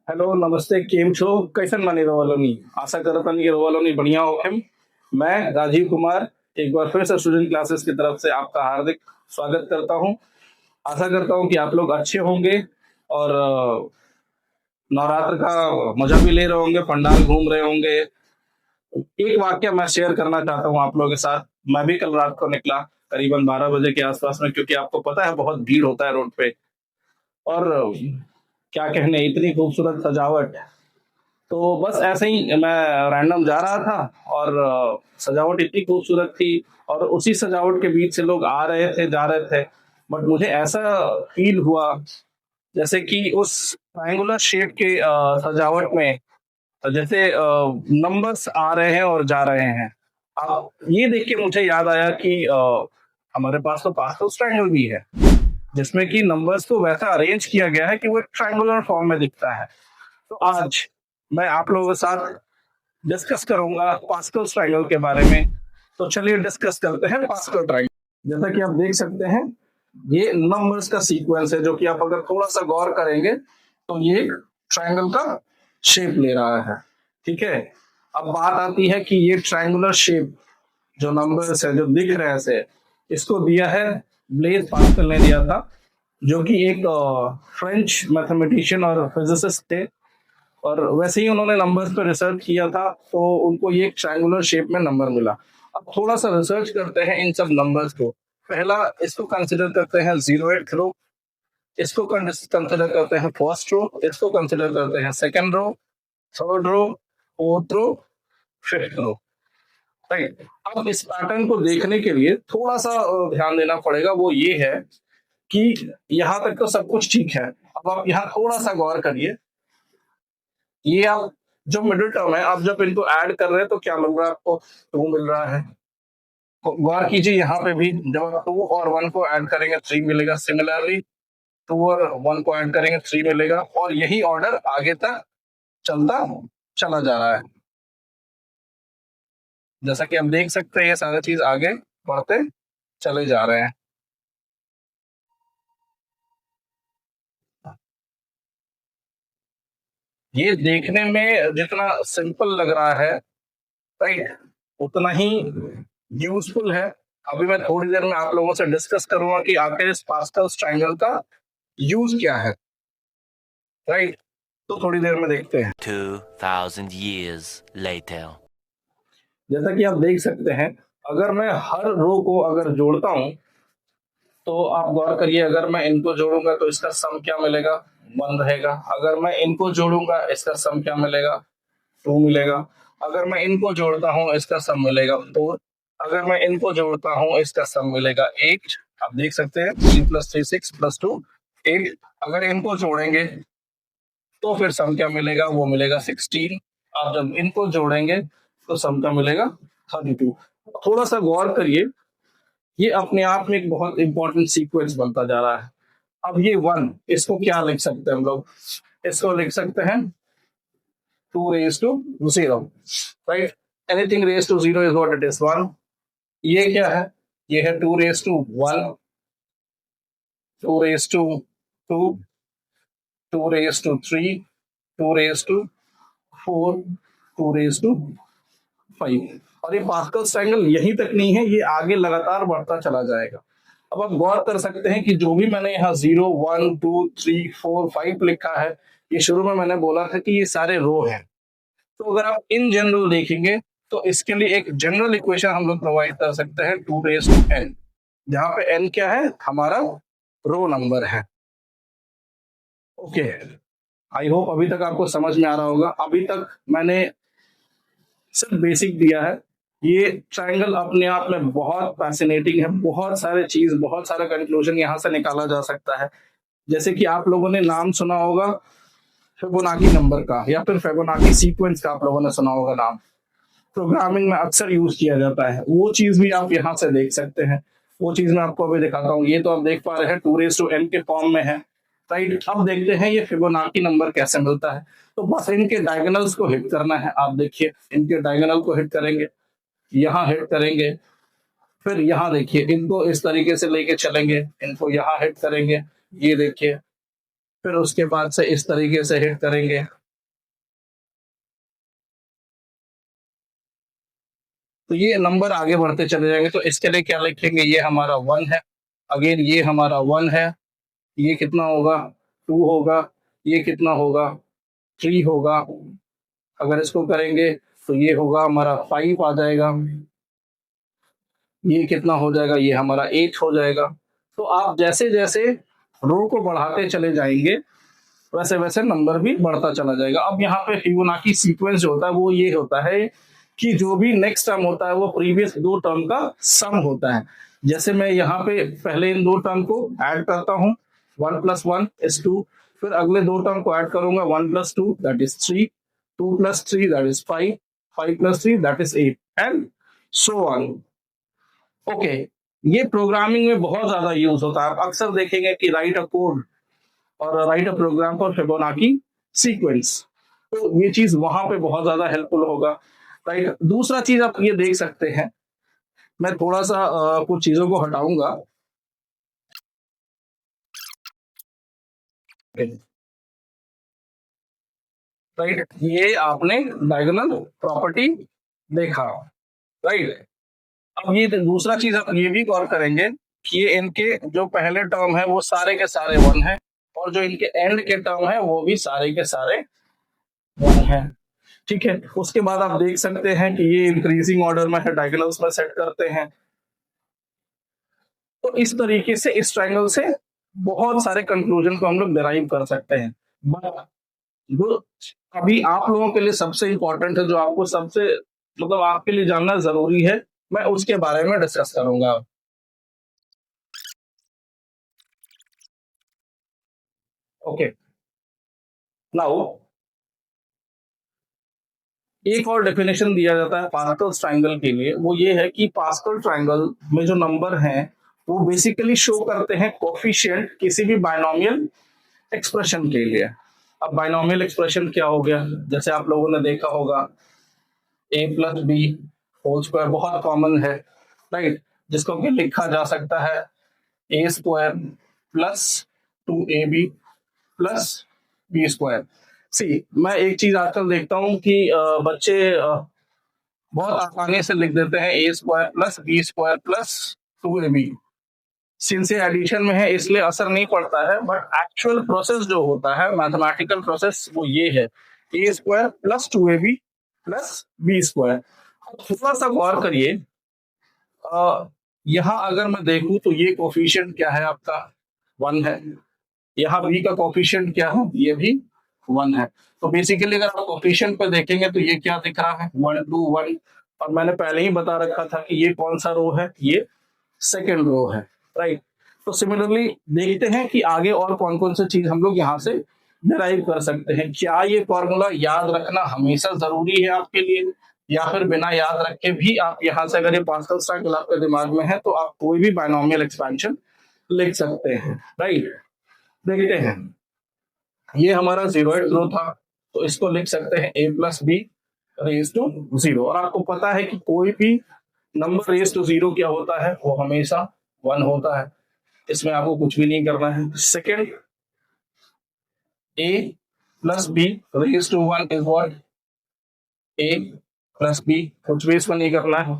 Hello नमस्ते केम छो कैसन मानी रहोलोनी। आशा करता नहीं रहोलोनी बढ़िया हो हम। मैं राजीव कुमार एक बार फिर से स्टूडेंट क्लासेस की तरफ से आपका हार्दिक स्वागत करता हूं। आशा करता हूं कि आप लोग अच्छे होंगे और नवरात्र का मजा भी ले रहे होंगे, पंडाल घूम रहे होंगे। एक वाक्य मैं शेयर करना चाहता हूं आप लोगों के साथ। मैं भी कल रात को निकला करीबन 12 बजे के आसपास में, क्योंकि आपको पता है बहुत भीड़ होता है रोड पे। और क्या कहने, इतनी खूबसूरत सजावट। तो बस ऐसे ही मैं रैंडम जा रहा था और सजावट इतनी खूबसूरत थी और उसी सजावट के बीच से लोग आ रहे थे जा रहे थे। बट मुझे ऐसा फील हुआ जैसे कि उस ट्रायंगुलर शेप के सजावट में जैसे नंबर्स आ रहे हैं और जा रहे हैं। अब ये देख के मुझे याद आया कि हमारे पास तो पास्टल ट्रायंगल भी है, जिसमें कि नंबर्स को वैसा अरेंज किया गया है कि वो ट्रायंगुलर फॉर्म में दिखता है। तो आज मैं आप लोगों के साथ डिस्कस करूंगा पास्कल ट्रायंगल के बारे में। तो चलिए डिस्कस करते हैं पास्कल ट्रायंगल। जैसा कि आप देख सकते हैं, ये नंबर्स का सीक्वेंस है जो कि आप अगर थोड़ा सा गौर करेंगे तो ये ट्रायंगल का शेप ले रहा है। ठीक है, अब बात आती है कि ये ट्रायंगुलर शेप जो नंबर्स है जो दिख रहे हैं से, इसको दिया है ब्लेज पास्कल ने दिया था, जो कि एक फ्रेंच मैथमेटिशियन और फिजिसिस्ट थे। और वैसे ही उन्होंने नंबर्स पर रिसर्च किया था, तो उनको ये ट्रायंगुलर शेप में नंबर मिला। अब थोड़ा सा रिसर्च करते हैं इन सब नंबर्स को। पहला इसको कंसिडर करते हैं 0th रो, इसको कंसिडर करते हैं फर्स्ट रो, इसको कंसिडर करते हैं second row, third row, fourth row, fifth row. Right. अब इस पैटर्न को देखने के लिए थोड़ा सा ध्यान देना पड़ेगा, वो ये है कि यहाँ तक तो सब कुछ ठीक है। अब आप यहाँ थोड़ा सा गौर करिए, ये आप जो मिडिल टर्म है, आप जब इनको ऐड कर रहे हैं तो क्या मिल रहा है आपको? 2 मिल रहा है। तो गौर कीजिए यहाँ पे भी, जब आप 2 और 1 को ऐड करेंगे 3 मिलेगा। सिमिलरली 2 और 1 को ऐड करेंगे 3 मिलेगा, और यही ऑर्डर आगे तक चलता चला जा रहा है। जैसा कि हम देख सकते हैं ये सारी चीज आगे बढ़ते चले जा रहे हैं। ये देखने में जितना सिंपल लग रहा है, राइट, उतना ही यूजफुल है। अभी मैं थोड़ी देर में आप लोगों से डिस्कस करूंगा कि आखिर इस पास्कल ट्रायंगल का यूज क्या है। राइट, तो थोड़ी देर में देखते हैं। 2000 years later. जैसा कि आप देख सकते हैं, अगर मैं हर रो को अगर जोड़ता हूं तो आप गौर करिए, अगर मैं इनको जोड़ूंगा तो इसका सम क्या मिलेगा? 1 रहेगा। अगर मैं इनको जोड़ूंगा इसका सम क्या मिलेगा? 2 मिलेगा। अगर मैं इनको जोड़ता हूँ इसका सम मिलेगा 4। अगर मैं इनको जोड़ता हूँ इसका सम मिलेगा 8। आप देख सकते हैं 3 + 3 6 + 2 8। अगर इनको जोड़ेंगे तो फिर सम क्या मिलेगा? वो मिलेगा 16। आप जब इनको जोड़ेंगे तो सम क्या मिलेगा? 32। थोड़ा सा गौर करिए, ये अपने आप में एक बहुत इंपॉर्टेंट सीक्वेंस बनता जा रहा है। अब ये 1, इसको क्या लिख सकते हैं हम लोग? इसको लिख सकते हैं 2 raised to 0, right? Anything raised to 0 is what it is, 1। ये क्या है? ये है 2 raised to 1, 2 raised to 2, 2 raised to 3, 2 raised to 4, 2 raised to 5। और ये पास्कल ट्रायंगल यहीं तक नहीं है, ये आगे लगातार बढ़ता चला जाएगा। अब आप गौर कर सकते हैं कि जो भी मैंने यहाँ 0 1 2 3 4 5 लिखा है, ये शुरू में मैंने बोला था कि ये सारे रो हैं। तो अगर आप इन जनरल देखेंगे तो इसके लिए एक जनरल इक्वेशन हम लोग प्रोवाइड कर सकते हैं 2 raised to n, जहां पे n क्या है? हमारा रो नंबर है। ओके, आई होप अभी तक आपको समझ में आ रहा होगा। अभी तक मैंने सिर्फ बेसिक दिया है। ये ट्रायंगल अपने आप में बहुत फैसिनेटिंग है, बहुत सारे चीज, बहुत सारा कंक्लूजन यहाँ से निकाला जा सकता है। जैसे कि आप लोगों ने नाम सुना होगा फिबोनाची नंबर का, या फिर फिबोनाची सीक्वेंस का आप लोगों ने सुना होगा नाम। प्रोग्रामिंग में अक्सर यूज किया जाता है, वो चीज भी आप यहाँ से देख सकते हैं। वो चीज मैं आपको अभी दिखाता हूँ। ये तो आप देख पा रहे हैं 2 raised to n के फॉर्म में है, राइट। अब देखते हैं ये फिबोनाची नंबर कैसे मिलता है। तो बस इनके डायगोनल्स को हिट करना है। आप देखिए, इनके डायगोनल को हिट करेंगे, यहाँ हिट करेंगे, फिर यहाँ देखिए इनको इस तरीके से लेके चलेंगे, इनको यहाँ हिट करेंगे, ये देखिए, फिर उसके बाद से इस तरीके से हिट करेंगे, तो ये नंबर आगे बढ़ते चले जाएंगे। तो इसके लिए क्या लिखेंगे, ये हमारा 1 है, अगेन ये हमारा 1 है, ये कितना होगा 2 होगा, ये कितना होगा 3 होगा, अगर इसको करेंगे तो ये होगा हमारा 5 आ जाएगा, ये कितना हो जाएगा, ये हमारा 8 हो जाएगा। तो आप जैसे जैसे रो को बढ़ाते चले जाएंगे वैसे वैसे नंबर भी बढ़ता चला जाएगा। अब यहाँ पे फिबोनाची सीक्वेंस जो होता है वो ये होता है कि जो भी नेक्स्ट टर्म होता है वो प्रीवियस दो टर्म का सम होता है। जैसे मैं यहाँ पे पहले इन दो टर्म को ऐड करता हूँ, 1 + 1 = 2, फिर अगले दो टर्म को ऐड करूंगा, 1 + 2 that is 3, 2 + 3 that is 5, 5 + 3 that is 8 and so on. Okay, ये प्रोग्रामिंग में बहुत ज्यादा यूज होता है। आप अक्सर देखेंगे कि राइट अ कोड और write a program for Fibonacci sequence, तो ये चीज वहां पे बहुत ज्यादा हेल्पफुल होगा, राइट। दूसरा चीज आप ये देख सकते हैं, मैं थोड़ा सा कुछ चीजों को हटाऊंगा, राइट। ये आपने डायगोनल प्रॉपर्टी देखा, राइट। अब ये दूसरा चीज आप ये भी गौर करेंगे कि ये इनके जो पहले टर्म है वो सारे के सारे 1 है, और जो इनके एंड के टर्म है वो भी सारे के सारे 1 है, ठीक है। उसके बाद आप देख सकते हैं कि ये इंक्रीजिंग ऑर्डर में है, डायगोनल्स में सेट करते हैं। तो इस तरीके से इस ट्रायंगल से बहुत सारे कंक्लूजन को हम लोग डिराइव कर सकते हैं। बट जो अभी आप लोगों के लिए सबसे इंपॉर्टेंट है, जो आपको सबसे मतलब आपके लिए जानना जरूरी है, मैं उसके बारे में डिस्कस करूंगा। ओके, नाउ एक और डेफिनेशन दिया जाता है पास्कल ट्रायंगल के लिए, वो ये है कि पास्कल ट्रायंगल में जो नंबर हैं वो बेसिकली शो करते हैं कोफिशिएंट किसी भी बाइनोमियल एक्सप्रेशन के लिए। अब बाइनोमियल एक्सप्रेशन क्या हो गया, जैसे आप लोगों ने देखा होगा a+b² बहुत कॉमन है, राइट, जिसको कि लिखा जा सकता है a² + 2ab + b²। सी, मैं एक चीज आजकल देखता हूँ कि बच्चे बहुत आसानी से लिख देते हैं a² + b² + 2ab। सिंस ये एडिशन में है इसलिए असर नहीं पड़ता है, बट एक्चुअल प्रोसेस जो होता है मैथमेटिकल प्रोसेस वो ये है a² + 2ab + b²। थोड़ा सा गौर करिए, यहाँ अगर मैं देखूं तो ये कोफिशिएंट क्या है आपका 1 है, यहाँ b का कोफिशिएंट क्या है, ये भी 1 है। तो बेसिकली अगर आप कोफिशिएंट पे देखेंगे तो ये क्या दिख रहा है 1 2 1, और मैंने पहले ही बता रखा था कि ये कौन सा रो है, ये सेकेंड रो है, राइट। तो सिमिलरली देखते हैं कि आगे और कौन कौन सी चीज हम लोग यहाँ से डिराइव कर सकते हैं। क्या ये फॉर्मूला याद रखना हमेशा जरूरी है आपके लिए, या फिर बिना याद रखे भी आप यहाँ से अगर ये पास्कल ट्रायंगल आपके दिमाग में है तो आप कोई भी बाइनोमियल एक्सपेंशन लिख सकते हैं, राइट। देखते हैं, ये हमारा जीरोइड रो था, तो इसको लिख सकते हैं a+b⁻⁻⁴। और आपको पता है कि कोई भी नंबर ⁻⁴ क्या होता है, वो हमेशा 1 होता है, इसमें आपको कुछ भी नहीं करना है। Second, a+b⁻1 is what, a+b, कुछ भी इसमें नहीं करना है।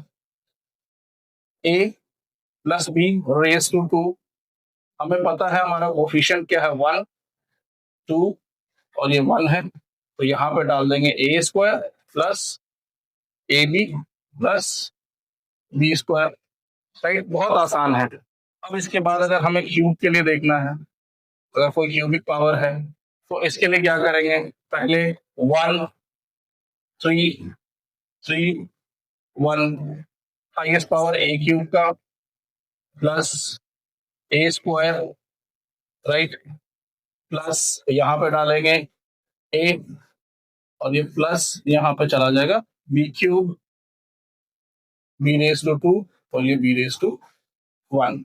a+b⁻2, हमें पता है हमारा कोफिशिएंट क्या है 1 2 और ये 1 है, तो यहाँ पे डाल देंगे a² + ab + b², राइट। बहुत आसान है। अब इसके बाद अगर हमें क्यूब के लिए देखना है, अगर कोई क्यूबिक पावर है तो इसके लिए क्या करेंगे, पहले 1 3 3 1, हाईएस्ट पावर a³ का प्लस a², राइट, प्लस यहाँ पे डालेंगे a, और ये प्लस यहाँ पे चला जाएगा b³ b⁻2 और ये b⁻1।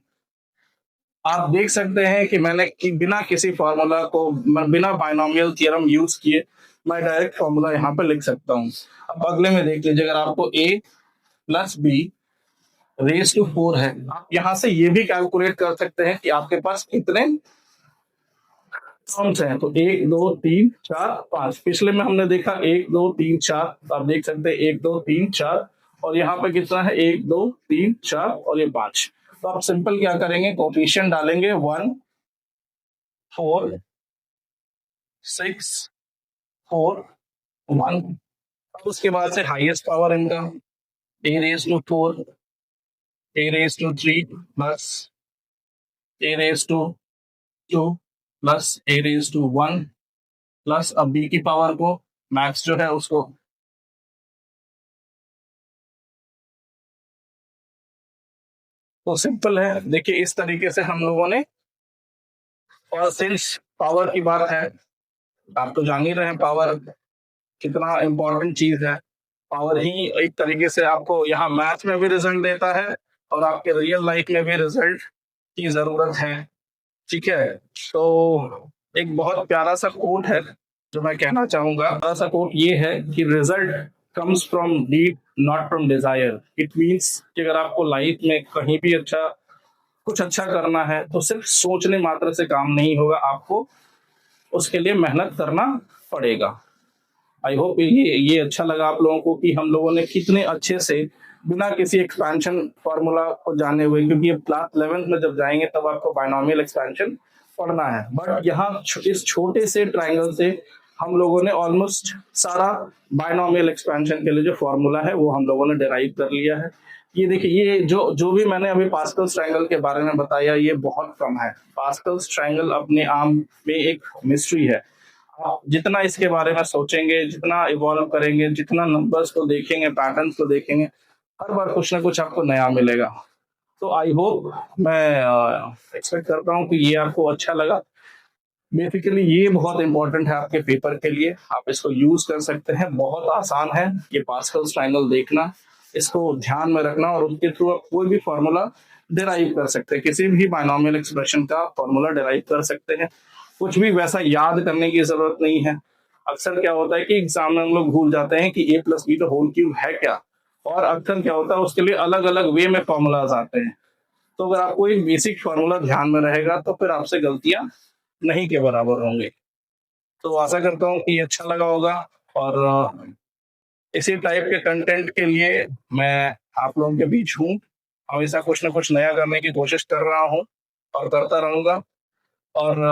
आप देख सकते हैं कि मैंने बिना किसी फॉर्मूला को, बिना बाइनोमियल थ्योरम यूज किए मैं डायरेक्ट फॉर्मूला यहाँ पे लिख सकता हूँ। अब अगले में देख लीजिए, अगर आपको a+b⁻4 है, आप यहाँ से ये भी कैलकुलेट कर सकते हैं कि आपके पास कितने टर्म्स हैं। तो 1 2 3 4 5, पिछले में हमने देखा 1 2 3 4, तो आप देख सकते हैं 1 2 3 4, और यहाँ पे कितना है 1 2 3 4 और ये 5। तो आप सिंपल क्या करेंगे, कोफिशिएंट डालेंगे 1 4 6 4 1। अब उसके बाद से हाईएस्ट पावर इनका a raised to 4, a raised to 3 plus a raised to 2 plus a raised to 1 plus अब b की पावर को मैक्स जो है उसको तो सिंपल है। देखिए इस तरीके से हम लोगों ने, और सिंस पावर की बात है, आप तो जान ही रहे हैं पावर कितना इम्पोर्टेंट चीज है। पावर ही एक तरीके से आपको यहाँ मैथ में भी रिजल्ट देता है और आपके रियल लाइफ में भी रिजल्ट की जरूरत है। ठीक है, तो एक बहुत प्यारा सा कोट है जो मैं कहना चाहूंगा। प्यारा सा कोट ये है कि result comes from need not from Dzire. It means कि अगर आपको लाइफ में कहीं भी कुछ अच्छा करना है तो सिर्फ सोचने मात्र से काम नहीं होगा, आपको उसके लिए मेहनत करना पड़ेगा। आई होप ये अच्छा लगा आप लोगों को कि हम लोगों ने कितने अच्छे से बिना किसी एक्सपेंशन फॉर्मूला को जाने हुए, क्योंकि ये क्लास 11th में जब जाएंगे तब आपको बायनोमियल एक्सपेंशन पढ़ना है, बट यहाँ इस छोटे से ट्रायंगल से हम लोगों ने ऑलमोस्ट सारा बायनोमियल एक्सपेंशन के लिए जो फॉर्मूला है वो हम लोगों ने डिराइव कर लिया है। ये देखिए, ये जो भी मैंने अभी पास्कल्स ट्रायंगल के बारे में बताया ये बहुत कम है। पास्कल्स ट्रायंगल अपने आप में एक मिस्ट्री है। आप जितना इसके बारे में सोचेंगे, जितना इवॉल्व करेंगे, जितना नंबर्स को देखेंगे, पैटर्न्स को देखेंगे, हर बार कुछ ना कुछ आपको नया मिलेगा। तो आई होप, मैं एक्सपेक्ट करता हूँ कि ये आपको अच्छा लगा। बेसिकली ये बहुत इंपॉर्टेंट है आपके पेपर के लिए, आप इसको यूज कर सकते हैं। बहुत आसान है ये पास्कल्स ट्रायंगल देखना, इसको ध्यान में रखना और उसके थ्रू आप कोई भी फॉर्मूला डिराइव कर सकते हैं, किसी भी बायनोमियल एक्सप्रेशन का फॉर्मूला डिराइव कर सकते हैं। कुछ भी वैसा याद करने की जरूरत नहीं है। अक्सर क्या होता है कि एग्जाम में हम लोग भूल जाते हैं कि a+b तो होल क्यूब है क्या, और अक्सर क्या होता है उसके लिए अलग अलग वे में फॉर्मूलाज आते हैं। तो अगर आपको एक बेसिक फॉर्मूला ध्यान में रहेगा तो फिर आपसे गलतियां नहीं के बराबर होंगे। तो आशा करता हूँ कि अच्छा लगा होगा, और इसी टाइप के कंटेंट के लिए मैं आप लोगों के बीच हूँ। हमेशा कुछ ना कुछ नया करने की कोशिश कर रहा हूँ और करता रहूंगा। और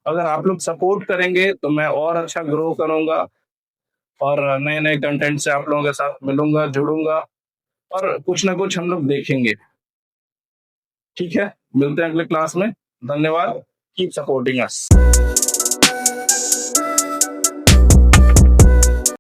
अगर आप लोग सपोर्ट करेंगे तो मैं और अच्छा ग्रो करूंगा और नए नए कंटेंट से आप लोगों के साथ मिलूंगा, जुड़ूंगा और कुछ ना कुछ हम लोग देखेंगे। ठीक है, मिलते हैं अगले क्लास में। धन्यवाद, कीप सपोर्टिंग अस।